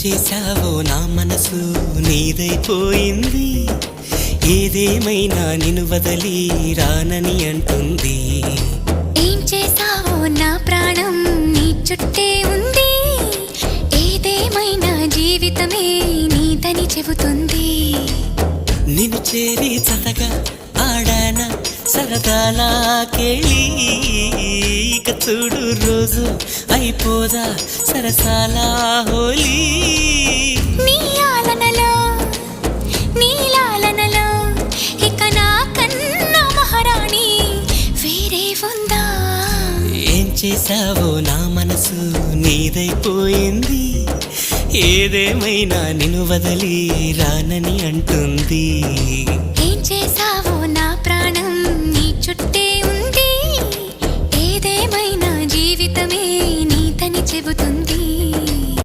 చేశావో నా మనసు నీదైపోయింది, ఏదేమైనా నిన్ను వదలి రానని అంటుంది. ఏం చేశావో నా ప్రాణం నీ చుట్టే ఉంది, ఏదేమైనా జీవితమే నీదని చెబుతుంది. నిన్ను చేరి చతగా ఆడాన సరదాలా కేళి, ఇక చూడు రోజు అయిపోదా సరసాల హోలీ. నీ ఆలనలో నీ లాలనలో ఇక నా కన్నా మహారాణి వేరే ఉందా? ఏం చేశావో నా మనసు నీదైపోయింది, ఏదేమైనా నిన్ను వదలి రానని అంటుంది. ఏం చేశావో నా ప్రాణం నీ చుట్టే ఉంది, ఏదేమైనా జీవితమే నీదని చెబుతుంది.